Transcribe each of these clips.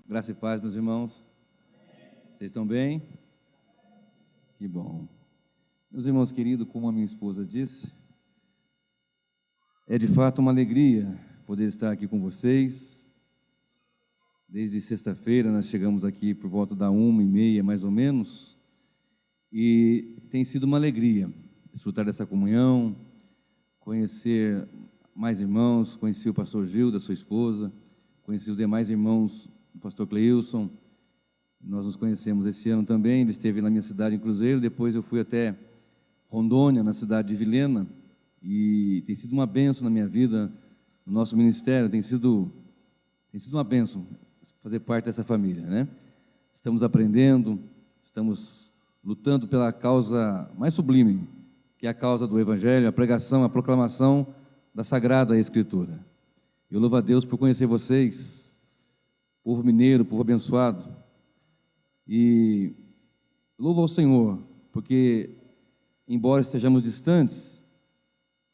Graça e paz, meus irmãos. Vocês estão bem? Que bom. Meus irmãos queridos, como a minha esposa disse, é de fato uma alegria poder estar aqui com vocês. Desde sexta-feira nós chegamos aqui por volta da 1h30, mais ou menos, e tem sido uma alegria desfrutar dessa comunhão, conhecer mais irmãos, conheci o pastor Gil, da sua esposa, conheci os demais irmãos, o pastor Cleilson. Nós nos conhecemos esse ano também. Ele esteve na minha cidade, em Cruzeiro. Depois eu fui até Rondônia, na cidade de Vilhena, e tem sido uma bênção na minha vida, no nosso ministério. Tem sido uma bênção fazer parte dessa família, né? Estamos aprendendo, estamos lutando pela causa mais sublime, que é a causa do Evangelho, a pregação, a proclamação da Sagrada Escritura. Eu louvo a Deus por conhecer vocês, povo mineiro, povo abençoado, e louvo ao Senhor, porque, embora estejamos distantes,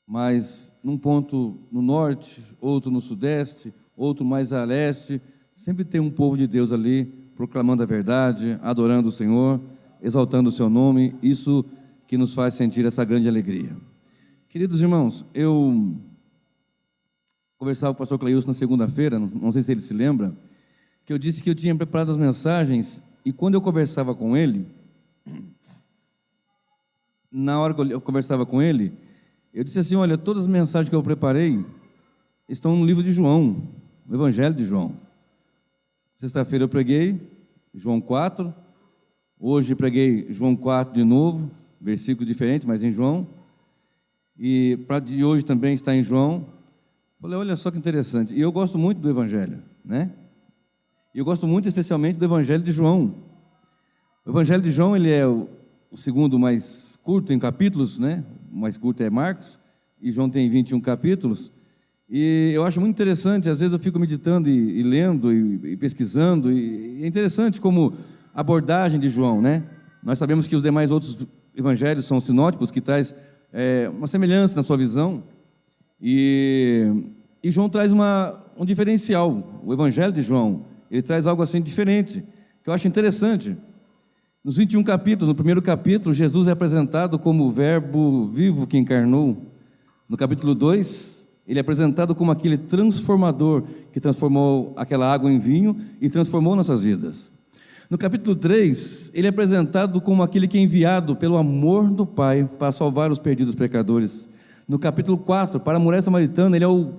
mas num ponto no norte, outro no sudeste, outro mais a leste, sempre tem um povo de Deus ali, proclamando a verdade, adorando o Senhor, exaltando o seu nome. Isso que nos faz sentir essa grande alegria. Queridos irmãos, eu conversava com o pastor Cleilson na segunda-feira, não sei se ele se lembra, que eu disse que eu tinha preparado as mensagens, e quando eu conversava com ele, na hora que eu conversava com ele, eu disse assim: olha, todas as mensagens que eu preparei estão no livro de João, no Evangelho de João. Sexta-feira eu preguei João 4, hoje preguei João 4 de novo, versículos diferentes, mas em João, e para de hoje também está em João. Falei, olha só que interessante, e eu gosto muito do Evangelho, né? E eu gosto muito especialmente do Evangelho de João. O Evangelho de João, ele é o segundo mais curto em capítulos, né? O mais curto é Marcos, e João tem 21 capítulos, e eu acho muito interessante. Às vezes eu fico meditando e lendo e pesquisando, e é interessante como a abordagem de João, né? Nós sabemos que os demais outros evangelhos são sinóticos, que traz uma semelhança na sua visão, e João traz um diferencial. O Evangelho de João, ele traz algo assim diferente, que eu acho interessante. Nos 21 capítulos, no primeiro capítulo, Jesus é apresentado como o verbo vivo que encarnou. No capítulo 2, ele é apresentado como aquele transformador que transformou aquela água em vinho e transformou nossas vidas. No capítulo 3, ele é apresentado como aquele que é enviado pelo amor do Pai para salvar os perdidos pecadores. No capítulo 4, para a mulher samaritana, ele é o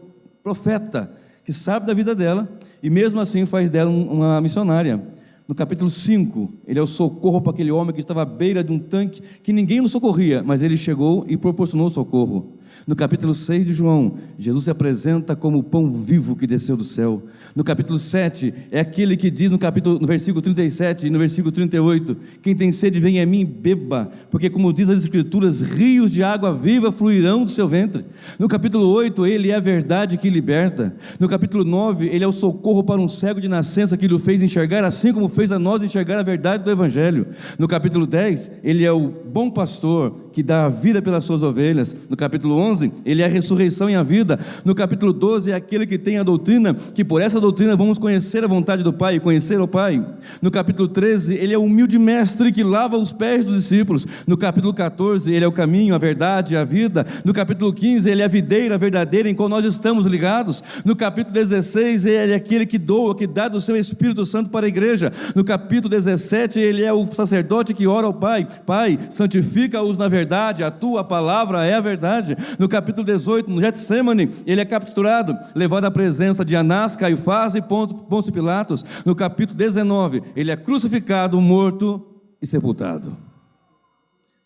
profeta que sabe da vida dela e mesmo assim faz dela uma missionária. No capítulo 5, ele é o socorro para aquele homem que estava à beira de um tanque, que ninguém o socorria, mas ele chegou e proporcionou socorro. No capítulo 6 de João, Jesus se apresenta como o pão vivo que desceu do céu. No capítulo 7, é aquele que diz no versículo 37 e no versículo 38, quem tem sede vem a mim e beba, porque como diz as Escrituras, rios de água viva fluirão do seu ventre. No capítulo 8, ele é a verdade que liberta. No capítulo 9, ele é o socorro para um cego de nascença que lhe fez enxergar, assim como fez a nós enxergar a verdade do Evangelho. No capítulo 10, ele é o bom pastor que dá a vida pelas suas ovelhas. No capítulo 11, ele é a ressurreição e a vida. No capítulo 12, é aquele que tem a doutrina, que por essa doutrina vamos conhecer a vontade do Pai e conhecer o Pai. No capítulo 13, ele é o humilde mestre que lava os pés dos discípulos. No capítulo 14, ele é o caminho, a verdade e a vida. No capítulo 15, ele é a videira verdadeira em qual nós estamos ligados. No capítulo 16, ele é aquele que doa, que dá do seu Espírito Santo para a igreja. No capítulo 17, ele é o sacerdote que ora ao Pai: Pai, santifica-os na verdade, a tua palavra é a verdade. No capítulo 18, no Getsemane, ele é capturado, levado à presença de Anás, Caifás e Pôncio Pilatos. No capítulo 19, ele é crucificado, morto e sepultado.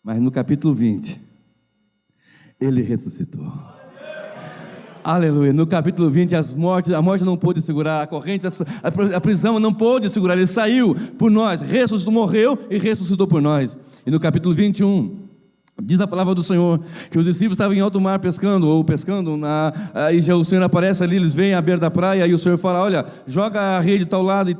Mas no capítulo 20, ele ressuscitou. Aleluia. No capítulo 20, a morte não pôde segurar, a corrente, a prisão não pôde segurar, ele saiu por nós, ressuscitou, morreu e ressuscitou por nós. E no capítulo 21, diz a palavra do Senhor que os discípulos estavam em alto mar pescando, aí já o Senhor aparece ali, eles vêm à beira da praia, e o Senhor fala: olha, joga a rede de tal lado e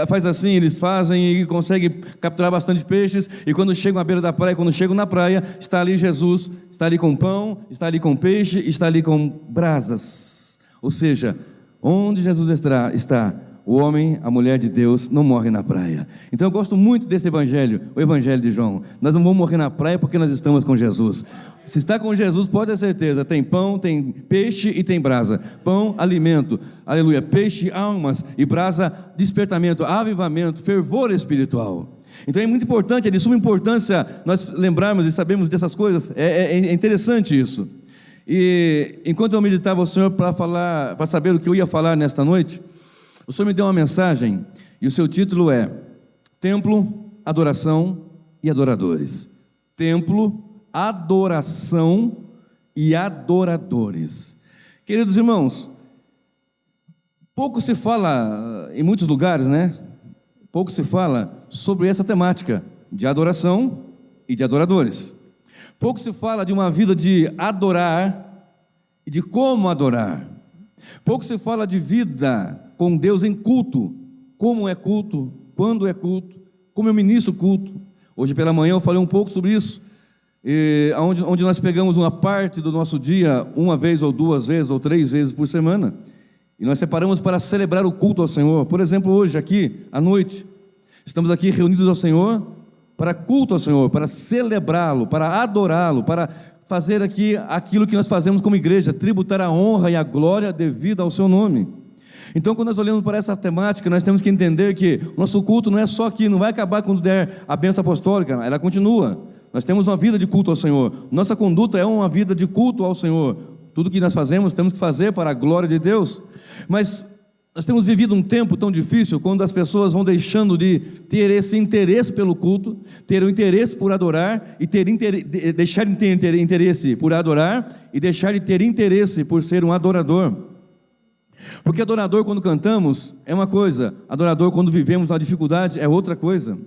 faz assim. Eles fazem e conseguem capturar bastante peixes, e quando chegam à beira da praia, quando chegam na praia, está ali Jesus, está ali com pão, está ali com peixe, está ali com brasas. Ou seja, onde Jesus está, o homem, a mulher de Deus não morre na praia. Então eu gosto muito desse evangelho, o evangelho de João. Nós não vamos morrer na praia porque nós estamos com Jesus. Se está com Jesus, pode ter certeza, tem pão, tem peixe e tem brasa. Pão, alimento, aleluia, peixe, almas, e brasa, despertamento, avivamento, fervor espiritual. Então é muito importante, é de suma importância nós lembrarmos e sabermos dessas coisas. É interessante isso. E enquanto eu meditava o Senhor para saber o que eu ia falar nesta noite, o Senhor me deu uma mensagem, e o seu título é Templo, Adoração e Adoradores. Templo, adoração e adoradores. Queridos irmãos, pouco se fala em muitos lugares, né? Pouco se fala sobre essa temática de adoração e de adoradores. Pouco se fala de uma vida de adorar e de como adorar. Pouco se fala de vida com Deus em culto, como é culto, quando é culto, como eu ministro culto. Hoje pela manhã eu falei um pouco sobre isso, onde nós pegamos uma parte do nosso dia, uma vez ou duas vezes ou 3 vezes por semana, e nós separamos para celebrar o culto ao Senhor. Por exemplo, hoje aqui, à noite, estamos aqui reunidos ao Senhor, para culto ao Senhor, para celebrá-lo, para adorá-lo, para fazer aqui aquilo que nós fazemos como igreja, tributar a honra e a glória devida ao seu nome. Então, quando nós olhamos para essa temática, nós temos que entender que o nosso culto não é só aqui, não vai acabar quando der a bênção apostólica, ela continua. Nós temos uma vida de culto ao Senhor, nossa conduta é uma vida de culto ao Senhor. Tudo que nós fazemos, temos que fazer para a glória de Deus. Mas nós temos vivido um tempo tão difícil, quando as pessoas vão deixando de ter esse interesse pelo culto, ter o interesse por adorar, e deixar de ter interesse por adorar, e deixar de ter interesse por ser um adorador. Porque adorador, quando cantamos, é uma coisa, adorador, quando vivemos uma dificuldade, é outra coisa.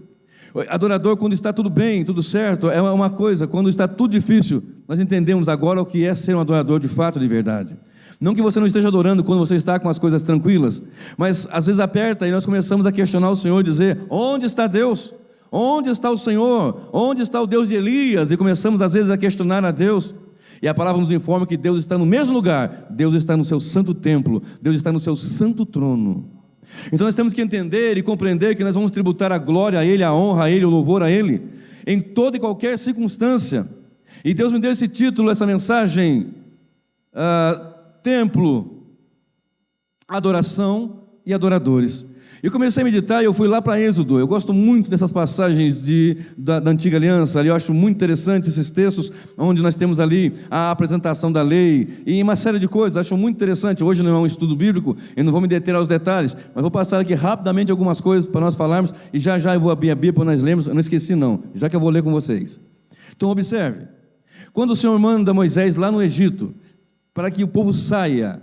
Adorador, quando está tudo bem, tudo certo, é uma coisa. Quando está tudo difícil, nós entendemos agora o que é ser um adorador de fato, de verdade. Não que você não esteja adorando quando você está com as coisas tranquilas, mas às vezes aperta e nós começamos a questionar o Senhor, dizer: onde está Deus? Onde está o Senhor? Onde está o Deus de Elias? E começamos às vezes a questionar a Deus. E a palavra nos informa que Deus está no mesmo lugar, Deus está no seu santo templo, Deus está no seu santo trono. Então nós temos que entender e compreender que nós vamos tributar a glória a Ele, a honra a Ele, o louvor a Ele, em toda e qualquer circunstância. E Deus me deu esse título, essa mensagem, Templo, Adoração e Adoradores. Eu comecei a meditar e eu fui lá para Êxodo. Eu gosto muito dessas passagens da Antiga Aliança. Ali eu acho muito interessante esses textos, onde nós temos ali a apresentação da lei e uma série de coisas. Acho muito interessante. Hoje não é um estudo bíblico, eu não vou me deter aos detalhes, mas vou passar aqui rapidamente algumas coisas para nós falarmos, e já eu vou abrir a Bíblia para nós lermos. Eu não esqueci não, já que eu vou ler com vocês. Então observe, quando o Senhor manda Moisés lá no Egito, para que o povo saia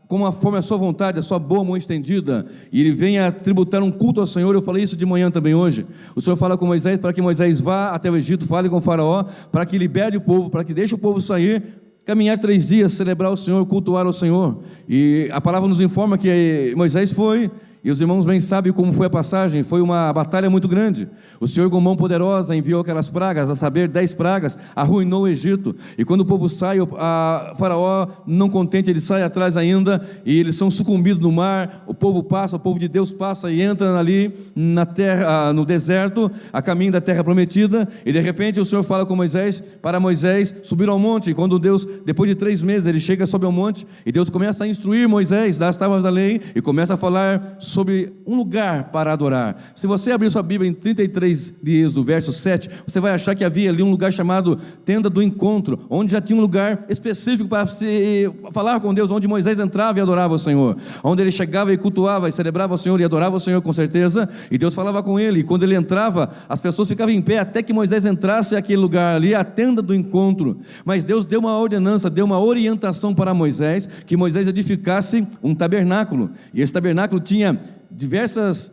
conforme a sua vontade, a sua boa mão estendida, e ele venha tributar um culto ao Senhor. Eu falei isso de manhã também hoje. O Senhor fala com Moisés para que Moisés vá até o Egito, fale com o faraó, para que libere o povo, para que deixe o povo sair, caminhar 3 dias, celebrar o Senhor, cultuar ao Senhor. E a palavra nos informa que Moisés foi, e os irmãos bem sabem como foi a passagem. Foi uma batalha muito grande. O Senhor com mão poderosa enviou aquelas pragas, a saber 10 pragas, arruinou o Egito. E quando o povo sai, a faraó, não contente, ele sai atrás ainda, e eles são sucumbidos no mar. O povo passa, o povo de Deus passa e entra ali na terra, no deserto, a caminho da terra prometida. E de repente o Senhor fala com Moisés, para Moisés subir ao monte. E quando Deus, depois de 3 meses, ele chega, sobe ao monte, e Deus começa a instruir Moisés das tábuas da lei, e começa a falar sobre um lugar para adorar. Se você abrir sua Bíblia em 33 de Êxodo, verso 7, você vai achar que havia ali um lugar chamado Tenda do Encontro, onde já tinha um lugar específico para se falar com Deus, onde Moisés entrava e adorava o Senhor, onde ele chegava e cultuava e celebrava o Senhor e adorava o Senhor com certeza, e Deus falava com ele. E quando ele entrava, as pessoas ficavam em pé até que Moisés entrasse àquele lugar ali, a Tenda do Encontro. Mas Deus deu uma ordenança, deu uma orientação para Moisés, que Moisés edificasse um tabernáculo, e esse tabernáculo tinha diversas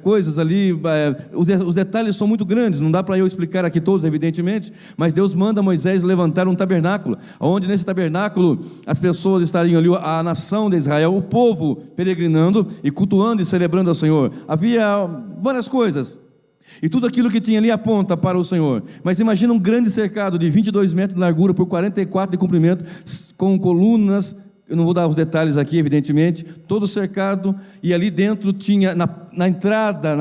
coisas ali. Os detalhes são muito grandes, não dá para eu explicar aqui todos, evidentemente, mas Deus manda Moisés levantar um tabernáculo, onde nesse tabernáculo as pessoas estariam ali, a nação de Israel, o povo peregrinando e cultuando e celebrando ao Senhor. Havia várias coisas, e tudo aquilo que tinha ali aponta para o Senhor. Mas imagina um grande cercado de 22 metros de largura por 44 de comprimento, com colunas eu não vou dar os detalhes aqui, evidentemente, todo cercado, e ali dentro tinha, na entrada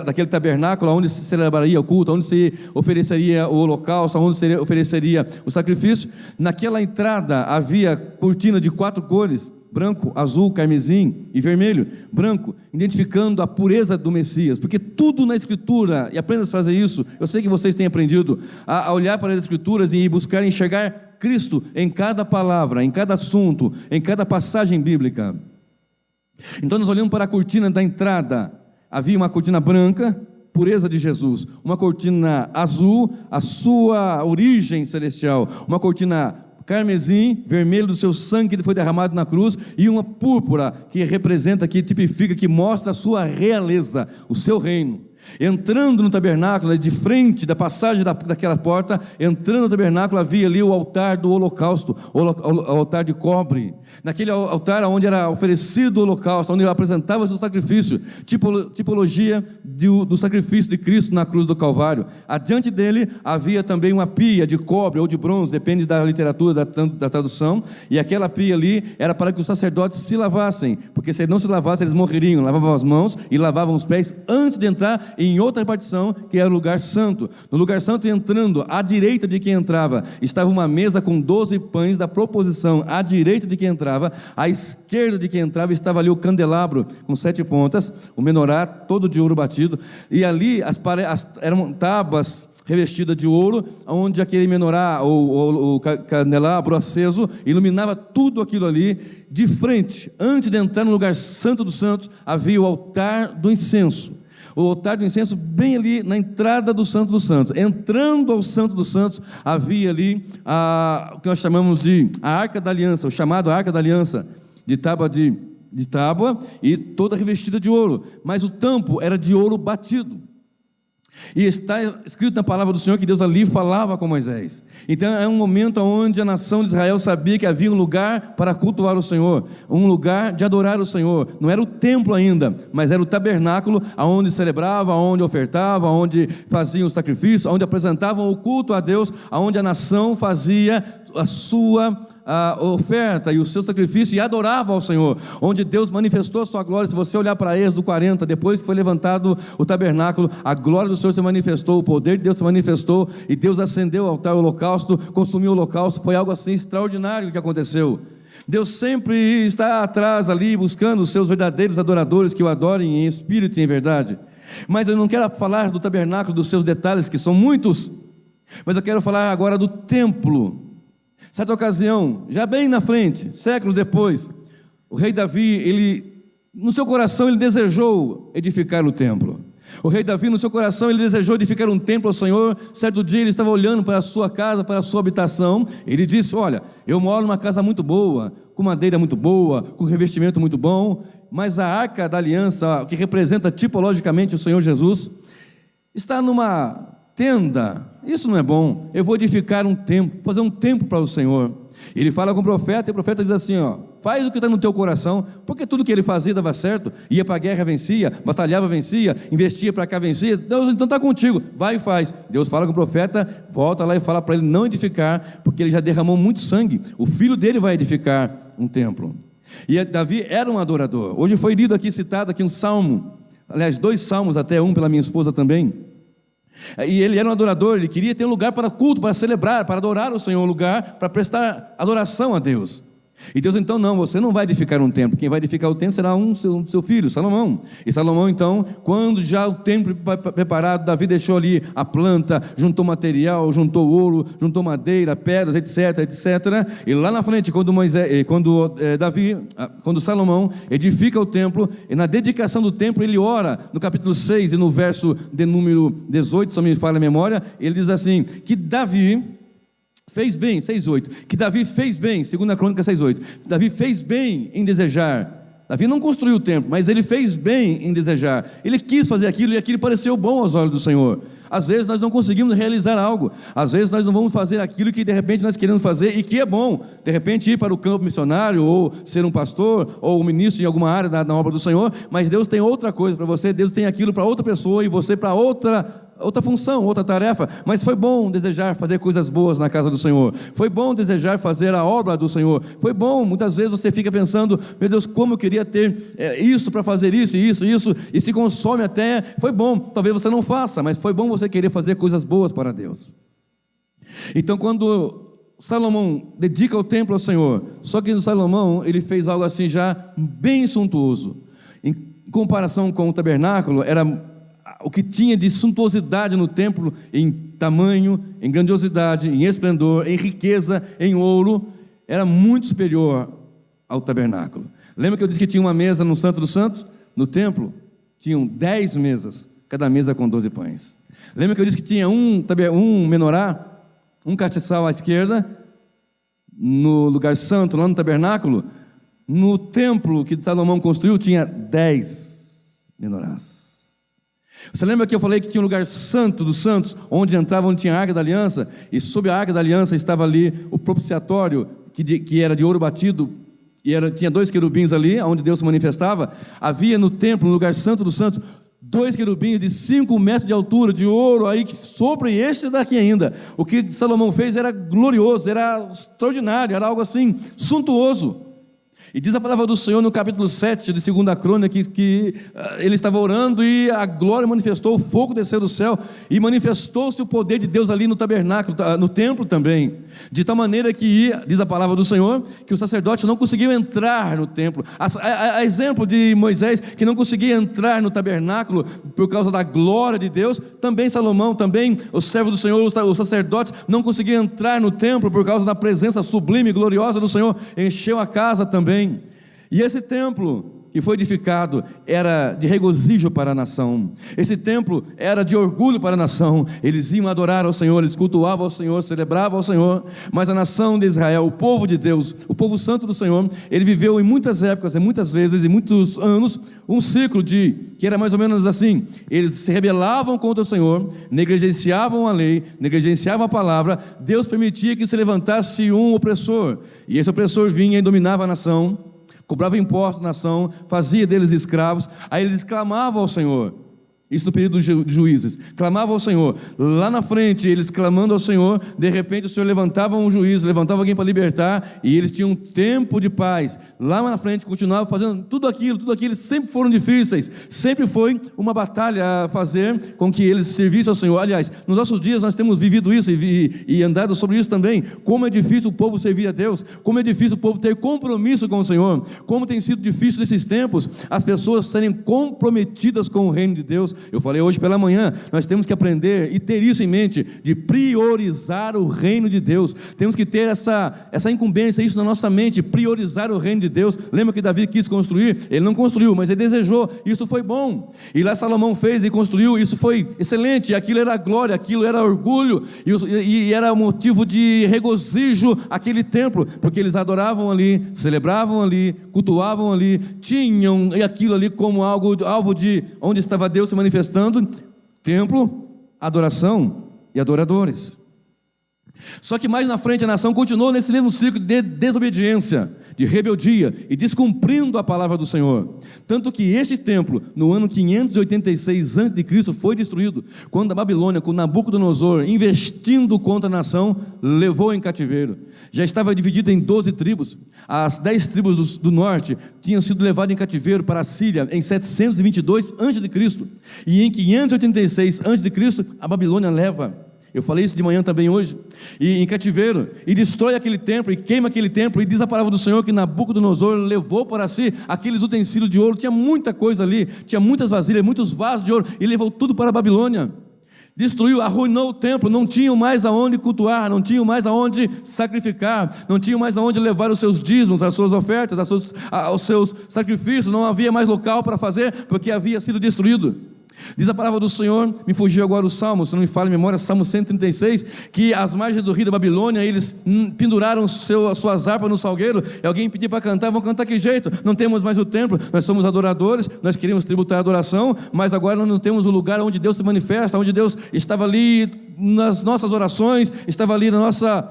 daquele tabernáculo, onde se celebraria o culto, onde se ofereceria o holocausto, onde se ofereceria o sacrifício, naquela entrada havia cortina de 4 cores, branco, azul, carmesim e vermelho, branco, identificando a pureza do Messias, porque tudo na Escritura, e aprenda a fazer isso, eu sei que vocês têm aprendido a olhar para as Escrituras e buscar enxergar Cristo em cada palavra, em cada assunto, em cada passagem bíblica. Então nós olhamos para a cortina da entrada, havia uma cortina branca, pureza de Jesus, uma cortina azul, a sua origem celestial, uma cortina carmesim, vermelho do seu sangue que foi derramado na cruz, e uma púrpura que representa, que tipifica, que mostra a sua realeza, o seu reino. Entrando no tabernáculo, de frente da passagem daquela porta, entrando no tabernáculo, havia ali o altar do holocausto, o altar de cobre. Naquele altar onde era oferecido o holocausto, onde apresentava o seu sacrifício, tipologia do sacrifício de Cristo na cruz do Calvário. Adiante dele havia também uma pia de cobre ou de bronze, depende da literatura, da tradução, e aquela pia ali era para que os sacerdotes se lavassem, porque se não se lavassem eles morreriam. Lavavam as mãos e lavavam os pés antes de entrar em outra partição, que era o lugar santo. No lugar santo, entrando à direita de quem entrava, estava uma mesa com 12 pães da proposição. À direita de quem entrava, à esquerda de quem entrava, estava ali o candelabro com 7 pontas, o menorá todo de ouro batido, e ali eram tábuas revestidas de ouro, onde aquele menorá, o candelabro aceso, iluminava tudo aquilo ali. De frente, antes de entrar no lugar santo dos santos, havia o altar do incenso. O altar do incenso bem ali na entrada do Santo dos Santos. Entrando ao Santo dos Santos, havia ali o que nós chamamos de a Arca da Aliança, o chamado Arca da Aliança, de tábua e toda revestida de ouro, mas o tampo era de ouro batido. E está escrito na palavra do Senhor que Deus ali falava com Moisés. Então é um momento onde a nação de Israel sabia que havia um lugar para cultuar o Senhor, um lugar de adorar o Senhor. Não era o templo ainda, mas era o tabernáculo, onde celebrava, onde ofertava, onde faziam os sacrifícios, onde apresentavam o culto a Deus, onde a nação fazia a sua oferta e o seu sacrifício e adorava ao Senhor, onde Deus manifestou a sua glória. Se você olhar para Êxodo 40, depois que foi levantado o tabernáculo, a glória do Senhor se manifestou, o poder de Deus se manifestou, e Deus acendeu o altar, o holocausto, consumiu o holocausto. Foi algo assim extraordinário que aconteceu. Deus sempre está atrás ali, buscando os seus verdadeiros adoradores, que o adorem em espírito e em verdade. Mas eu não quero falar do tabernáculo, dos seus detalhes, que são muitos, mas eu quero falar agora do templo. Certa ocasião, já bem na frente, séculos depois, o rei Davi, no seu coração ele desejou edificar o templo. O rei Davi, no seu coração, ele desejou edificar um templo ao Senhor. Certo dia ele estava olhando para a sua casa, para a sua habitação. Ele disse: olha, eu moro numa casa muito boa, com madeira muito boa, com revestimento muito bom, mas a Arca da Aliança, que representa tipologicamente o Senhor Jesus, está numa tenda. Isso não é bom. Eu vou edificar um templo, fazer um templo para o Senhor. Ele fala com o profeta, e o profeta diz assim: faz o que está no teu coração, porque tudo que ele fazia dava certo. Ia para a guerra, vencia, batalhava, vencia, investia para cá, vencia. Deus então está contigo, vai e faz. Deus fala com o profeta, volta lá e fala para ele não edificar, porque ele já derramou muito sangue. O filho dele vai edificar um templo. E Davi era um adorador. Hoje foi lido aqui, citado aqui um salmo, aliás 2 salmos, até um pela minha esposa também. E ele era um adorador, ele queria ter um lugar para culto, para celebrar, para adorar o Senhor, um lugar para prestar adoração a Deus. E Deus então: não, você não vai edificar um templo, quem vai edificar o templo será seu filho, Salomão. E Salomão então, quando já o templo preparado, Davi deixou ali a planta, juntou material, juntou ouro, juntou madeira, pedras, etc, etc. E lá na frente, quando Salomão edifica o templo, e na dedicação do templo ele ora, no capítulo 6 e no verso de número 18, se não me falha a memória, ele diz assim, que Davi fez bem, 6:8, que Davi fez bem, 2 Crônica 6:8, Davi fez bem em desejar. Davi não construiu o templo, mas ele fez bem em desejar. Ele quis fazer aquilo e aquilo pareceu bom aos olhos do Senhor. Às vezes nós não conseguimos realizar algo, às vezes nós não vamos fazer aquilo que de repente nós queremos fazer e que é bom. De repente ir para o campo missionário, ou ser um pastor, ou um ministro em alguma área na obra do Senhor, mas Deus tem outra coisa para você, Deus tem aquilo para outra pessoa e você para outra outra função, outra tarefa, mas foi bom desejar fazer coisas boas na casa do Senhor, foi bom desejar fazer a obra do Senhor, foi bom. Muitas vezes você fica pensando, meu Deus, como eu queria ter isso para fazer isso, e se consome até. Foi bom, talvez você não faça, mas foi bom você querer fazer coisas boas para Deus. Então, quando Salomão dedica o templo ao Senhor, só que Salomão, ele fez algo assim já bem suntuoso. Em comparação com o tabernáculo, era o que tinha de suntuosidade no templo, em tamanho, em grandiosidade, em esplendor, em riqueza, em ouro, era muito superior ao tabernáculo. Lembra que eu disse que tinha uma mesa no Santo dos Santos? No templo, tinham 10 mesas, cada mesa com 12 pães. Lembra que eu disse que tinha um menorá, um castiçal à esquerda, no lugar santo, lá no tabernáculo? No templo que Salomão construiu, tinha 10 menorás. Você lembra que eu falei que tinha um lugar santo dos santos, onde entrava, onde tinha a Arca da Aliança, e sob a Arca da Aliança estava ali o propiciatório, que era de ouro batido, e tinha 2 querubins ali, onde Deus se manifestava. Havia no templo, no lugar santo dos santos, 2 querubins de 5 metros de altura, de ouro, aí sobre este daqui ainda. O que Salomão fez era glorioso, era extraordinário, era algo assim, suntuoso. E diz a palavra do Senhor no capítulo 7 de 2 Crônica que ele estava orando e a glória manifestou, o fogo desceu do céu e manifestou-se o poder de Deus ali no tabernáculo, no templo também, de tal maneira que, diz a palavra do Senhor, que o sacerdote não conseguiu entrar no templo. A exemplo de Moisés, que não conseguia entrar no tabernáculo por causa da glória de Deus, também Salomão, também o servo do Senhor, os sacerdotes não conseguiam entrar no templo por causa da presença sublime e gloriosa do Senhor, encheu a casa também. E esse templo que foi edificado era de regozijo para a nação, esse templo era de orgulho para a nação. Eles iam adorar ao Senhor, eles cultuavam ao Senhor, celebravam ao Senhor. Mas a nação de Israel, o povo de Deus, o povo santo do Senhor, ele viveu em muitas épocas, em muitas vezes, em muitos anos, um ciclo que era mais ou menos assim: eles se rebelavam contra o Senhor, negligenciavam a lei, negligenciavam a palavra. Deus permitia que se levantasse um opressor, e esse opressor vinha e dominava a nação, cobrava impostos na nação, fazia deles escravos. Aí eles clamavam ao Senhor. Isso no período de Juízes, clamavam ao Senhor. Lá na frente, eles clamando ao Senhor, de repente o Senhor levantava um juiz, levantava alguém para libertar, e eles tinham um tempo de paz. Lá na frente, continuavam fazendo tudo aquilo, sempre foram difíceis, sempre foi uma batalha a fazer com que eles servissem ao Senhor. Aliás, nos nossos dias nós temos vivido isso e andado sobre isso também. Como é difícil o povo servir a Deus, como é difícil o povo ter compromisso com o Senhor, como tem sido difícil nesses tempos as pessoas serem comprometidas com o reino de Deus. Eu falei hoje pela manhã, nós temos que aprender e ter isso em mente, de priorizar o reino de Deus. Temos que ter essa incumbência, isso na nossa mente, priorizar o reino de Deus. Lembra que Davi quis construir? Ele não construiu, mas ele desejou, isso foi bom. E lá Salomão fez e construiu, isso foi excelente. Aquilo era glória, aquilo era orgulho, e era motivo de regozijo aquele templo, porque eles adoravam ali, celebravam ali, cultuavam ali, tinham aquilo ali como alvo de onde estava Deus se manifestando. Templo, adoração e adoradores. Só que mais na frente a nação continuou nesse mesmo ciclo de desobediência, de rebeldia e descumprindo a palavra do Senhor. Tanto que este templo, no ano 586 a.C., foi destruído, quando a Babilônia, com Nabucodonosor, investindo contra a nação, levou em cativeiro. Já estava dividido em 12 tribos. As 10 tribos do norte tinham sido levadas em cativeiro para a Síria em 722 a.C. E em 586 a.C., a Babilônia leva, eu falei isso de manhã também hoje, e em cativeiro, e destrói aquele templo, e queima aquele templo, e diz a palavra do Senhor que Nabucodonosor levou para si aqueles utensílios de ouro. Tinha muita coisa ali, tinha muitas vasilhas, muitos vasos de ouro, e levou tudo para a Babilônia. Destruiu, arruinou o templo, não tinham mais aonde cultuar, não tinham mais aonde sacrificar, não tinham mais aonde levar os seus dízimos, as suas ofertas, os seus sacrifícios. Não havia mais local para fazer, porque havia sido destruído. Diz a palavra do Senhor, me fugiu agora o Salmo, se não me falha a memória, Salmo 136, que às margens do rio da Babilônia, eles penduraram suas harpas no salgueiro, e alguém pediu para cantar, vão cantar que jeito? Não temos mais o templo, nós somos adoradores, nós queríamos tributar a adoração, mas agora nós não temos o lugar onde Deus se manifesta, onde Deus estava ali nas nossas orações, estava ali na nossa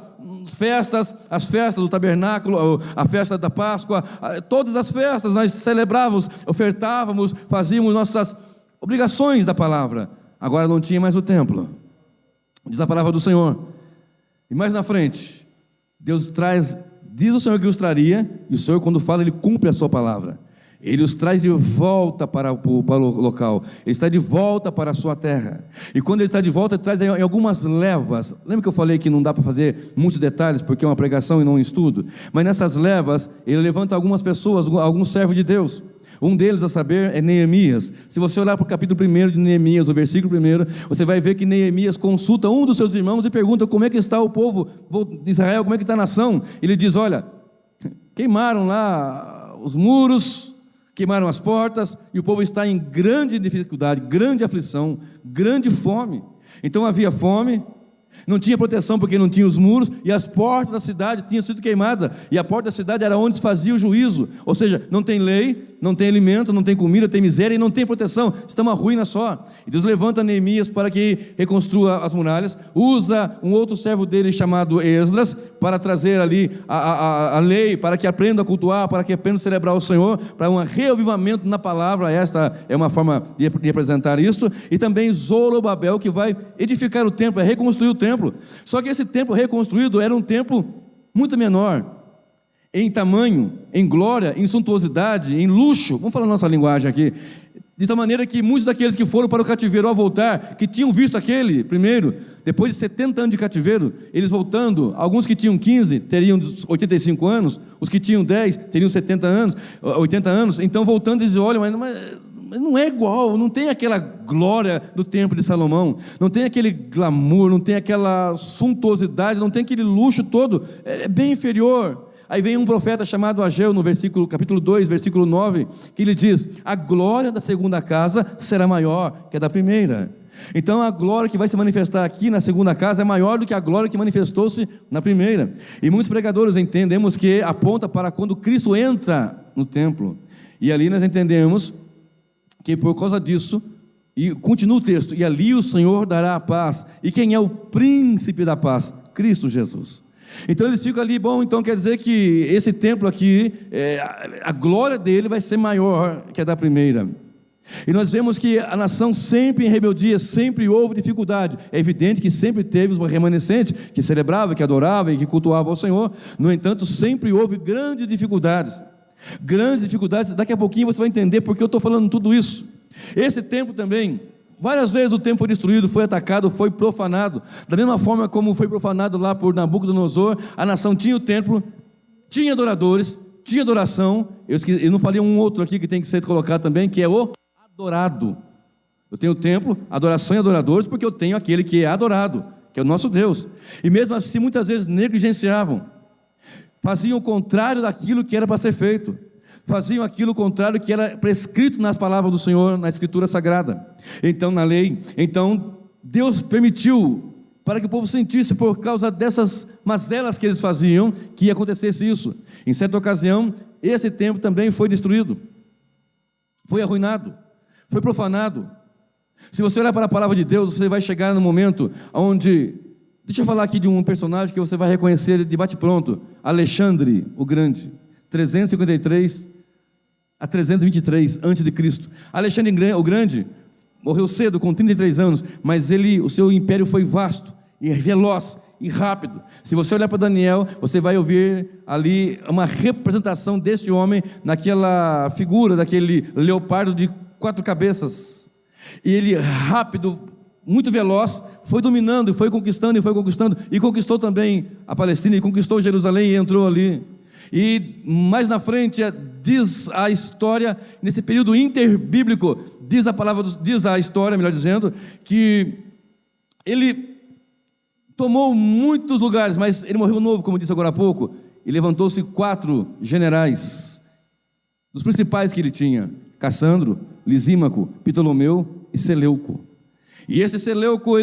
festas, as festas do tabernáculo, a festa da Páscoa, todas as festas nós celebrávamos, ofertávamos, fazíamos nossas obrigações da palavra. agora não tinha mais o templo. Diz a palavra do Senhor. E mais na frente, Deus traz, diz o Senhor que os traria, e o Senhor, quando fala, Ele cumpre a sua palavra. Ele os traz de volta para o local. Ele está de volta para a sua terra. E quando Ele está de volta, Ele traz em algumas levas. Lembra que eu falei que não dá para fazer muitos detalhes, porque é uma pregação e não um estudo? Mas nessas levas, Ele levanta algumas pessoas, alguns servos de Deus. Um deles, a saber, é Neemias. Se você olhar para o capítulo 1 de Neemias, o versículo 1, você vai ver que Neemias consulta um dos seus irmãos e pergunta como é que está o povo de Israel, como é que está a nação. Ele diz, olha, queimaram lá os muros, queimaram as portas, e o povo está em grande dificuldade, grande aflição, grande fome. Então havia fome, não tinha proteção porque não tinha os muros, e as portas da cidade tinham sido queimadas, e a porta da cidade era onde se fazia o juízo. Ou seja, não tem lei, não tem alimento, não tem comida, tem miséria e não tem proteção, está uma ruína só. E Deus levanta Neemias para que reconstrua as muralhas, usa um outro servo dele chamado Esdras para trazer ali a lei, para que aprenda a cultuar, para que aprenda a celebrar o Senhor, para um reavivamento na palavra. Esta é uma forma de apresentar isso. E também Zorobabel, que vai edificar o templo, reconstruir o templo. Só que esse templo reconstruído era um templo muito menor em tamanho, em glória, em suntuosidade, em luxo, vamos falar a nossa linguagem aqui, de tal maneira que muitos daqueles que foram para o cativeiro ao voltar, que tinham visto aquele primeiro, depois de 70 anos de cativeiro, eles voltando, alguns que tinham 15, teriam 85 anos, os que tinham 10, teriam 70 anos, 80 anos, então voltando eles olham, mas não é igual, não tem aquela glória do templo de Salomão, não tem aquele glamour, não tem aquela suntuosidade, não tem aquele luxo todo, é bem inferior. Aí vem um profeta chamado Ageu, no capítulo 2, versículo 9, que ele diz, a glória da segunda casa será maior que a da primeira. Então a glória que vai se manifestar aqui na segunda casa é maior do que a glória que manifestou-se na primeira. E muitos pregadores entendemos que aponta para quando Cristo entra no templo. E ali nós entendemos que por causa disso, e continua o texto, e ali o Senhor dará a paz. E quem é o príncipe da paz? Cristo Jesus. Então eles ficam ali, bom, então quer dizer que esse templo aqui, a glória dele vai ser maior que a da primeira. E nós vemos que a nação sempre em rebeldia, sempre houve dificuldade. É evidente que sempre teve uma remanescente que celebrava, que adorava e que cultuava ao Senhor. No entanto, sempre houve grandes dificuldades. Grandes dificuldades, daqui a pouquinho você vai entender porque eu estou falando tudo isso. Esse templo também, várias vezes o templo foi destruído, foi atacado, foi profanado. Da mesma forma como foi profanado lá por Nabucodonosor, a nação tinha o templo, tinha adoradores, tinha adoração. Eu não falei um outro aqui que tem que ser colocado também, que é o adorado. Eu tenho o templo, adoração e adoradores, porque eu tenho aquele que é adorado, que é o nosso Deus. E mesmo assim, muitas vezes negligenciavam, faziam o contrário daquilo que era para ser feito, faziam aquilo contrário que era prescrito nas palavras do Senhor, na Escritura Sagrada, então na lei. Então Deus permitiu para que o povo sentisse, por causa dessas mazelas que eles faziam, que acontecesse isso. Em certa ocasião, esse templo também foi destruído, foi arruinado, foi profanado. Se você olhar para a palavra de Deus, você vai chegar no momento onde, deixa eu falar aqui de um personagem que você vai reconhecer de bate-pronto, Alexandre o Grande, 353 a 323 a.C. Alexandre o Grande morreu cedo, com 33 anos, mas o seu império foi vasto, e veloz, e rápido. Se você olhar para Daniel, você vai ouvir ali uma representação deste homem, naquela figura, daquele leopardo de 4 cabeças, e ele rápido, muito veloz, foi dominando, e foi conquistando, e conquistou também a Palestina, e conquistou Jerusalém, e entrou ali. E mais na frente diz a história, nesse período interbíblico, diz a história, melhor dizendo, que ele tomou muitos lugares, mas ele morreu novo, como disse agora há pouco, e levantou-se 4 generais, dos principais que ele tinha: Cassandro, Lisímaco, Ptolomeu e Seleuco. E esse Seleuco,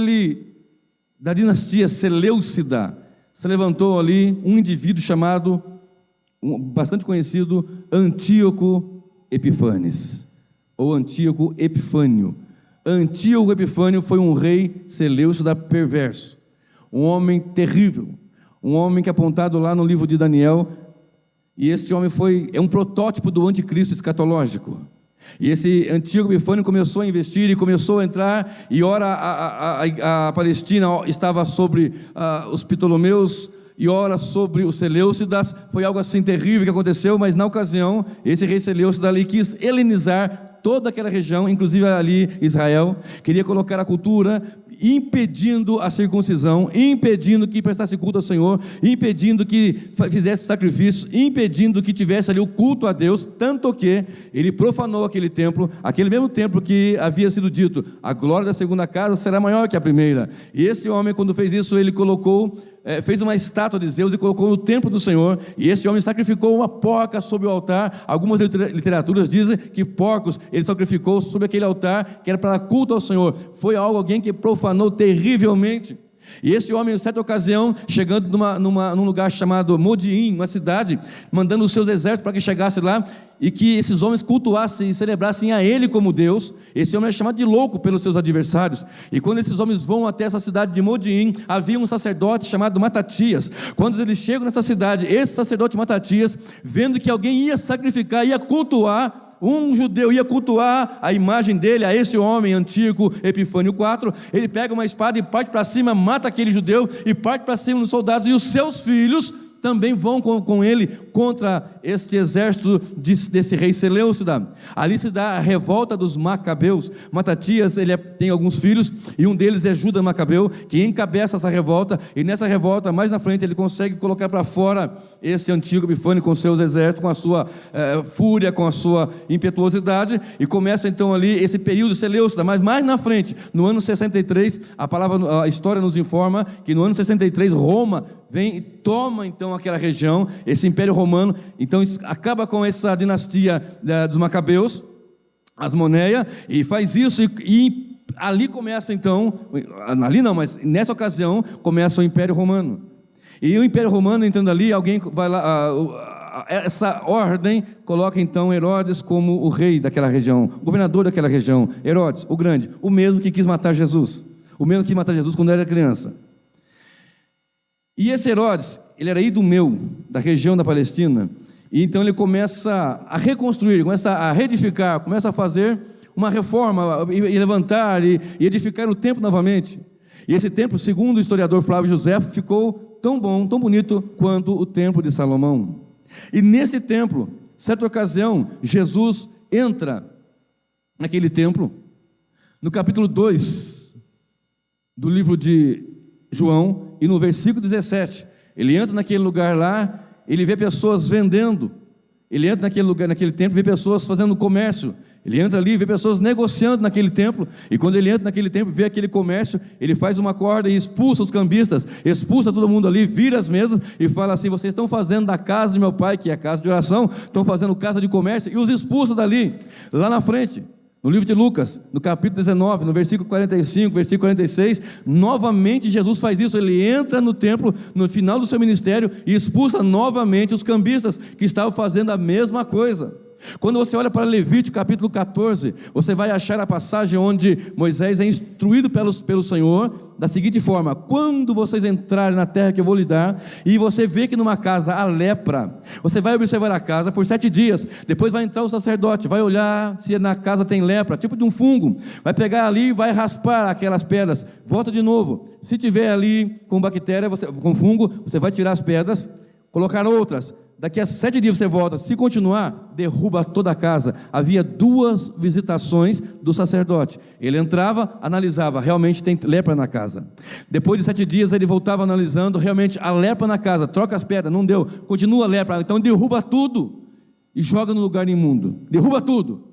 da dinastia Seleucida, se levantou ali um indivíduo chamado, bastante conhecido, Antíoco Epifanes, ou Antíoco Epifânio. Antíoco Epifânio foi um rei Seleucida perverso, um homem terrível, um homem que é apontado lá no livro de Daniel, e este homem é um protótipo do anticristo escatológico. E esse Antíoco Epifânio começou a investir e começou a entrar, e ora a Palestina estava sobre os Ptolomeus, e ora sobre os Seleucidas. Foi algo assim terrível que aconteceu, mas na ocasião, esse rei Seleucida ali quis helenizar toda aquela região, inclusive ali Israel, queria colocar a cultura, impedindo a circuncisão, impedindo que prestasse culto ao Senhor, impedindo que fizesse sacrifício, impedindo que tivesse ali o culto a Deus, tanto que ele profanou aquele templo, aquele mesmo templo que havia sido dito, a glória da segunda casa será maior que a primeira. E esse homem, quando fez isso, ele fez uma estátua de Zeus e colocou no templo do Senhor, e esse homem sacrificou uma porca sobre o altar. Algumas literaturas dizem que porcos ele sacrificou sobre aquele altar, que era para culto ao Senhor. Foi alguém que profanou terrivelmente. E esse homem, em certa ocasião, chegando num lugar chamado Modiim, uma cidade, mandando os seus exércitos para que chegasse lá, e que esses homens cultuassem e celebrassem a ele como Deus. Esse homem é chamado de louco pelos seus adversários. E quando esses homens vão até essa cidade de Modiim, havia um sacerdote chamado Matatias. Quando eles chegam nessa cidade, esse sacerdote Matatias, vendo que alguém ia sacrificar, ia cultuar, um judeu ia cultuar a imagem dele, a esse homem Antíoco Epifânio IV, ele pega uma espada e parte para cima, mata aquele judeu, e parte para cima dos soldados, e os seus filhos também vão com ele contra este exército desse rei Seleucida. Ali se dá a revolta dos Macabeus. Matatias, ele tem alguns filhos, e um deles é Judas Macabeu, que encabeça essa revolta, e nessa revolta, mais na frente, ele consegue colocar para fora esse Antíoco Epifânio com seus exércitos, com a sua fúria, com a sua impetuosidade, e começa então ali esse período Seleucida. Mas mais na frente, no ano 63, a história nos informa que no ano 63, Roma vem e toma então aquela região, esse Império Romano. Então acaba com essa dinastia dos Macabeus, Asmoneia, e faz isso, e ali começa então, ali não, mas nessa ocasião começa o Império Romano. E o Império Romano, entrando ali, alguém vai lá, essa ordem coloca então Herodes como o rei daquela região, governador daquela região. Herodes, o grande, o mesmo que quis matar Jesus, quando era criança. E esse Herodes, ele era idumeu, da região da Palestina, e então ele começa a reconstruir, começa a reedificar, começa a fazer uma reforma, e levantar e edificar o templo novamente. E esse templo, segundo o historiador Flávio José, ficou tão bom, tão bonito quanto o templo de Salomão. E nesse templo, certa ocasião, Jesus entra naquele templo, no capítulo 2 do livro de João, e no versículo 17, ele entra naquele lugar lá, ele vê pessoas vendendo, ele entra naquele lugar, naquele templo, vê pessoas fazendo comércio, ele entra ali, vê pessoas negociando naquele templo, e quando ele entra naquele templo, vê aquele comércio, ele faz uma corda e expulsa os cambistas, expulsa todo mundo ali, vira as mesas e fala assim: vocês estão fazendo da casa de meu pai, que é a casa de oração, estão fazendo casa de comércio, e os expulsa dali. Lá na frente, no livro de Lucas, no capítulo 19, no versículo 45, versículo 46, novamente Jesus faz isso. Ele entra no templo, no final do seu ministério, e expulsa novamente os cambistas, que estavam fazendo a mesma coisa. Quando você olha para Levítico capítulo 14, você vai achar a passagem onde Moisés é instruído pelo Senhor da seguinte forma: quando vocês entrarem na terra que eu vou lhe dar, e você vê que numa casa há lepra, você vai observar a casa por 7 dias, depois vai entrar o sacerdote, vai olhar se na casa tem lepra, tipo de um fungo, vai pegar ali e vai raspar aquelas pedras, volta de novo, se tiver ali com bactéria, com fungo, você vai tirar as pedras, colocar outras. Daqui a 7 dias você volta, se continuar, derruba toda a casa. Havia 2 visitações do sacerdote. Ele entrava, analisava, realmente tem lepra na casa. Depois de 7 dias ele voltava analisando, realmente a lepra na casa, troca as pedras, não deu, continua a lepra, então derruba tudo e joga no lugar imundo, derruba tudo.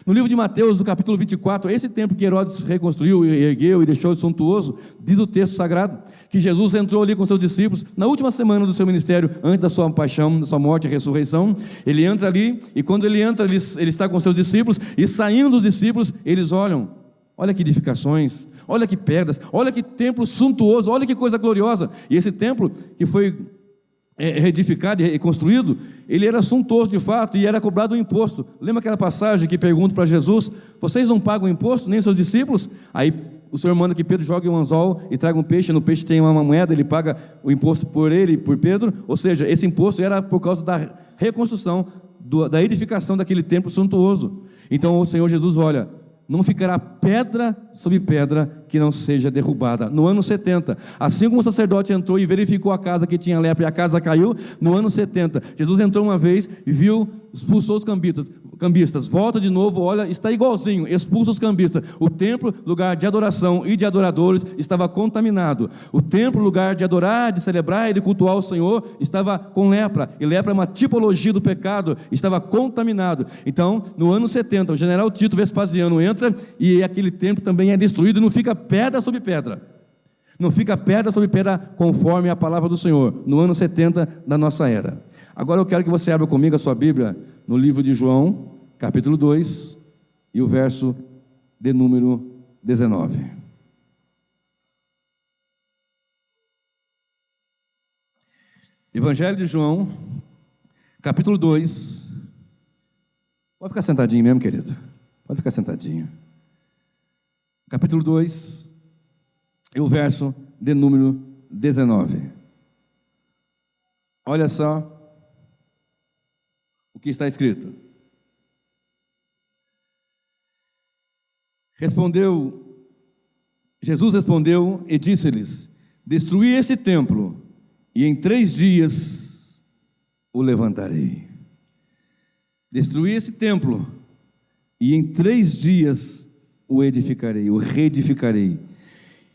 No livro de Mateus, no capítulo 24, esse templo que Herodes reconstruiu, ergueu e deixou suntuoso, diz o texto sagrado, que Jesus entrou ali com seus discípulos, na última semana do seu ministério, antes da sua paixão, da sua morte e ressurreição. Ele entra ali, e quando ele entra, ele está com seus discípulos, e saindo dos discípulos, eles olham, olha que edificações, olha que pedras, olha que templo suntuoso, olha que coisa gloriosa. E esse templo que foi reedificado e reconstruído, ele era suntuoso de fato, e era cobrado um imposto. Lembra aquela passagem que pergunta para Jesus: vocês não pagam imposto, nem seus discípulos? Aí o Senhor manda que Pedro jogue um anzol e traga um peixe, no peixe tem uma moeda, ele paga o imposto por ele e por Pedro. Ou seja, esse imposto era por causa da reconstrução da edificação daquele templo suntuoso. Então o Senhor Jesus olha: não ficará pedra sobre pedra que não seja derrubada. No ano 70, assim como o sacerdote entrou e verificou a casa que tinha lepra e a casa caiu, no ano 70, Jesus entrou uma vez e viu, expulsou os cambistas, volta de novo, olha, está igualzinho, expulsa os cambistas. O templo, lugar de adoração e de adoradores, estava contaminado. O templo, lugar de adorar, de celebrar e de cultuar o Senhor, estava com lepra, e lepra é uma tipologia do pecado, estava contaminado. Então, no ano 70, o general Tito Vespasiano entra e aquele templo também é destruído, e não fica pedra sobre pedra. Não fica pedra sobre pedra, conforme a palavra do Senhor, no ano 70 da nossa era. Agora eu quero que você abra comigo a sua Bíblia no livro de João, capítulo 2, e o verso de número 19. Evangelho de João, capítulo 2. Pode ficar sentadinho mesmo, querido. Pode ficar sentadinho. Capítulo 2, e o verso de número 19. Olha só o que está escrito. Jesus respondeu e disse-lhes: destruí este templo, e em 3 dias o levantarei. Destruí esse templo, e em 3 dias o edificarei, o reedificarei.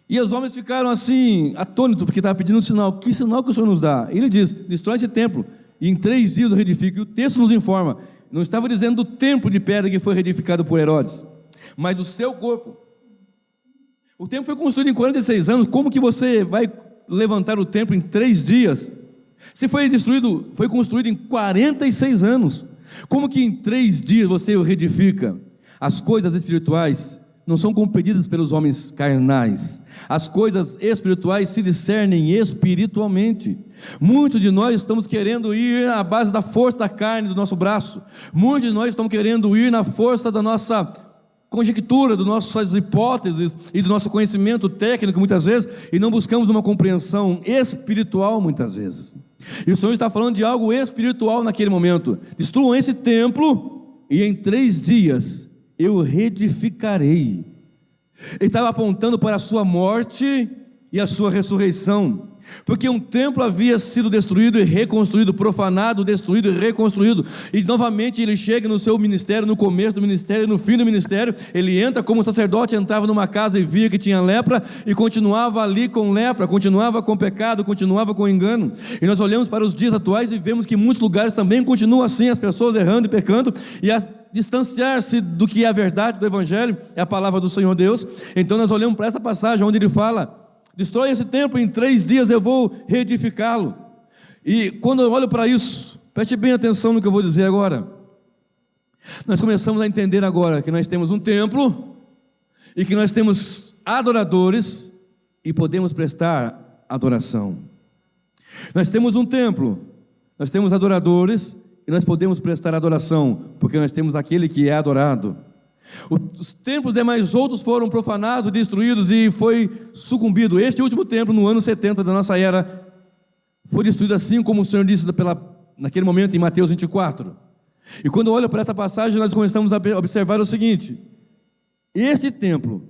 E os homens ficaram assim, atônitos, porque estava pedindo um sinal. Que sinal que o Senhor nos dá? Ele diz: destrói esse templo, e em 3 dias o reedifico. E o texto nos informa, não estava dizendo do templo de pedra que foi reedificado por Herodes, mas do seu corpo. O templo foi construído em 46 anos, como que você vai levantar o templo em 3 dias? Se foi construído em 46 anos, como que em 3 dias você o reedifica? As coisas espirituais não são compreendidas pelos homens carnais. As coisas espirituais se discernem espiritualmente. Muitos de nós estamos querendo ir à base da força da carne do nosso braço. Muitos de nós estamos querendo ir na força da nossa conjectura, das nossas hipóteses e do nosso conhecimento técnico muitas vezes, e não buscamos uma compreensão espiritual muitas vezes. E o Senhor está falando de algo espiritual naquele momento. Destruam esse templo, e em 3 dias eu reedificarei. Ele estava apontando para a sua morte e a sua ressurreição, porque um templo havia sido destruído e reconstruído, profanado, destruído e reconstruído, e novamente ele chega no seu ministério, no começo do ministério, no fim do ministério. Ele entra como sacerdote, entrava numa casa e via que tinha lepra, e continuava ali com lepra, continuava com pecado, continuava com engano. E nós olhamos para os dias atuais e vemos que em muitos lugares também continua assim, as pessoas errando e pecando, e distanciar-se do que é a verdade do Evangelho, é a palavra do Senhor Deus. Então nós olhamos para essa passagem onde ele fala: destrói esse templo, em 3 dias eu vou reedificá-lo. E quando eu olho para isso, preste bem atenção no que eu vou dizer agora. Nós começamos a entender agora que nós temos um templo, e que nós temos adoradores, e podemos prestar adoração. Nós temos um templo, nós temos adoradores, e nós podemos prestar adoração, porque nós temos aquele que é adorado. Os templos demais outros foram profanados e destruídos, e foi sucumbido. Este último templo, no ano 70 da nossa era, foi destruído, assim como o Senhor disse naquele momento em Mateus 24. E quando eu olho para essa passagem, nós começamos a observar o seguinte: este templo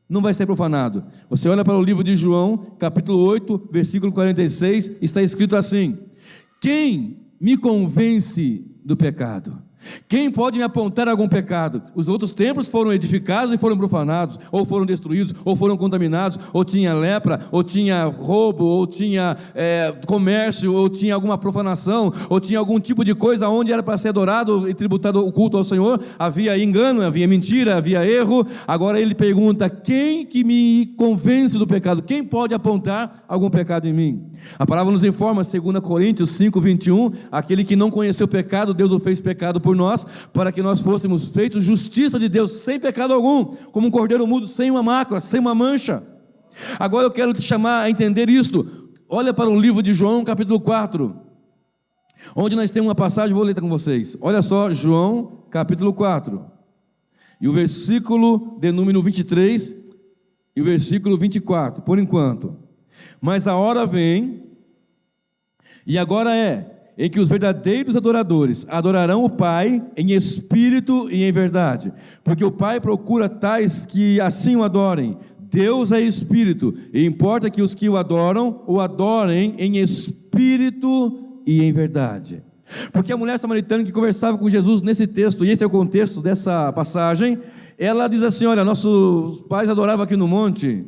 não vai ser profanado. Você olha para o livro de João, capítulo 8, versículo 46, está escrito assim: quem me convence do pecado? Quem pode me apontar algum pecado? Os outros templos foram edificados e foram profanados, ou foram destruídos, ou foram contaminados, ou tinha lepra, ou tinha roubo, ou tinha comércio, ou tinha alguma profanação, ou tinha algum tipo de coisa onde era para ser adorado e tributado o culto ao Senhor. Havia engano, havia mentira, havia erro. Agora ele pergunta: quem que me convence do pecado? Quem pode apontar algum pecado em mim? A palavra nos informa, 2 Coríntios 5, 21, aquele que não conheceu o pecado, Deus o fez pecado por nós, para que nós fôssemos feitos justiça de Deus, sem pecado algum, como um cordeiro mudo, sem uma mácula, sem uma mancha. Agora eu quero te chamar a entender isto. Olha para o livro de João, capítulo 4, onde nós temos uma passagem, vou ler com vocês. Olha só, João, capítulo 4, e o versículo de número 23, e o versículo 24, por enquanto. Mas a hora vem, e agora é, em que os verdadeiros adoradores adorarão o Pai em espírito e em verdade, porque o Pai procura tais que assim o adorem. Deus é espírito, e importa que os que o adorem em espírito e em verdade. Porque a mulher samaritana que conversava com Jesus nesse texto, e esse é o contexto dessa passagem, ela diz assim: olha, nossos pais adoravam aqui no monte,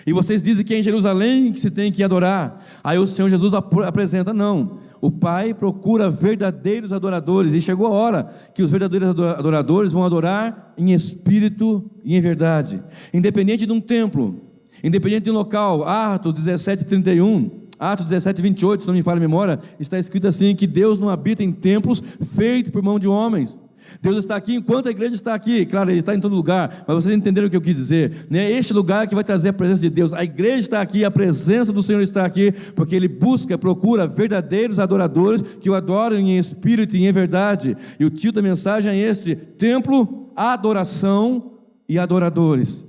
e vocês dizem que é em Jerusalém que se tem que adorar. Aí o Senhor Jesus apresenta: não, o Pai procura verdadeiros adoradores, e chegou a hora que os verdadeiros adoradores vão adorar em espírito e em verdade, independente de um templo, independente de um local. Atos 17:31, Atos 17:28, se não me falha a memória, está escrito assim, que Deus não habita em templos feitos por mão de homens. Deus está aqui enquanto a igreja está aqui. Claro, Ele está em todo lugar, mas vocês entenderam o que eu quis dizer, né? Este lugar que vai trazer a presença de Deus. A igreja está aqui, a presença do Senhor está aqui, porque Ele procura verdadeiros adoradores que o adoram em espírito e em verdade. E o título da mensagem é este: templo, adoração e adoradores.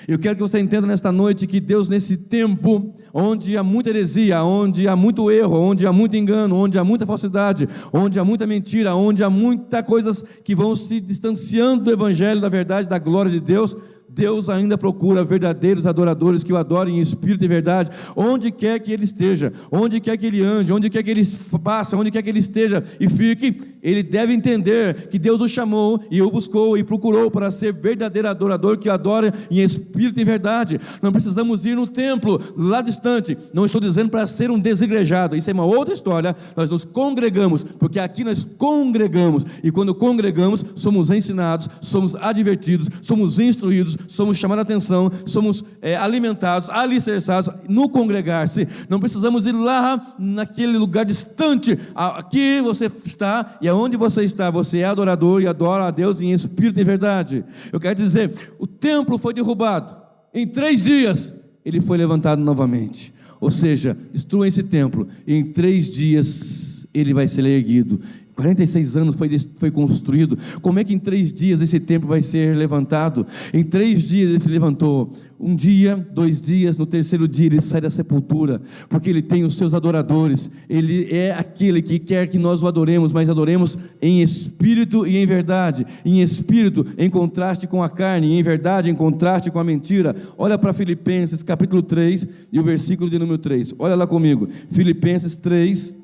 Eu quero que você entenda nesta noite que Deus, nesse tempo onde há muita heresia, onde há muito erro, onde há muito engano, onde há muita falsidade, onde há muita mentira, onde há muitas coisas que vão se distanciando do evangelho, da verdade, da glória de Deus, Deus ainda procura verdadeiros adoradores que o adorem em espírito e verdade, onde quer que ele esteja, onde quer que ele ande, onde quer que ele passe, onde quer que ele esteja e fique. Ele deve entender que Deus o chamou e o buscou e procurou para ser verdadeiro adorador que o adora em espírito e verdade. Não precisamos ir no templo lá distante, não estou dizendo para ser um desigrejado, isso é uma outra história. Nós nos congregamos, porque aqui nós congregamos, e quando congregamos somos ensinados, somos advertidos, somos instruídos, somos chamados a atenção, somos alimentados, alicerçados no congregar-se. Não precisamos ir lá naquele lugar distante. Aqui você está, e aonde você está, você é adorador e adora a Deus em espírito e verdade. Eu quero dizer, o templo foi derrubado, em 3 dias ele foi levantado novamente. Ou seja, destruam esse templo, e em 3 dias ele vai ser erguido. 46 anos foi construído. Como é que em 3 dias esse templo vai ser levantado? Em 3 dias ele se levantou. 1 dia, 2 dias, no 3º dia ele sai da sepultura, porque ele tem os seus adoradores. Ele é aquele que quer que nós o adoremos, mas adoremos em espírito e em verdade. Em espírito, em contraste com a carne, e em verdade, em contraste com a mentira. Olha para Filipenses capítulo 3 e o versículo de número 3. Olha lá comigo, Filipenses 3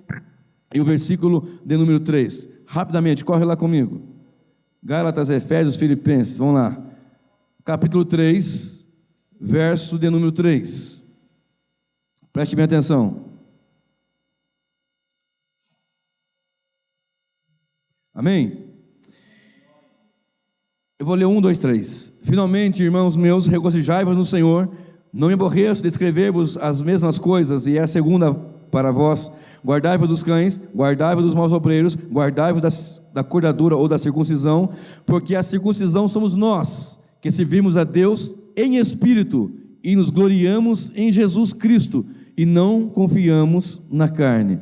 e o versículo de número 3, rapidamente, corre lá comigo. Gálatas, Efésios, Filipenses, vamos lá. Capítulo 3, verso de número 3. Preste bem atenção. Amém? Eu vou ler 1, 2, 3. Finalmente, irmãos meus, regozijai-vos no Senhor. Não me aborreço de escrever-vos as mesmas coisas, e é a segunda para vós. Guardai-vos dos cães, guardai-vos dos maus obreiros, guardai-vos da cordadura ou da circuncisão, porque a circuncisão somos nós, que servimos a Deus em espírito, e nos gloriamos em Jesus Cristo, e não confiamos na carne.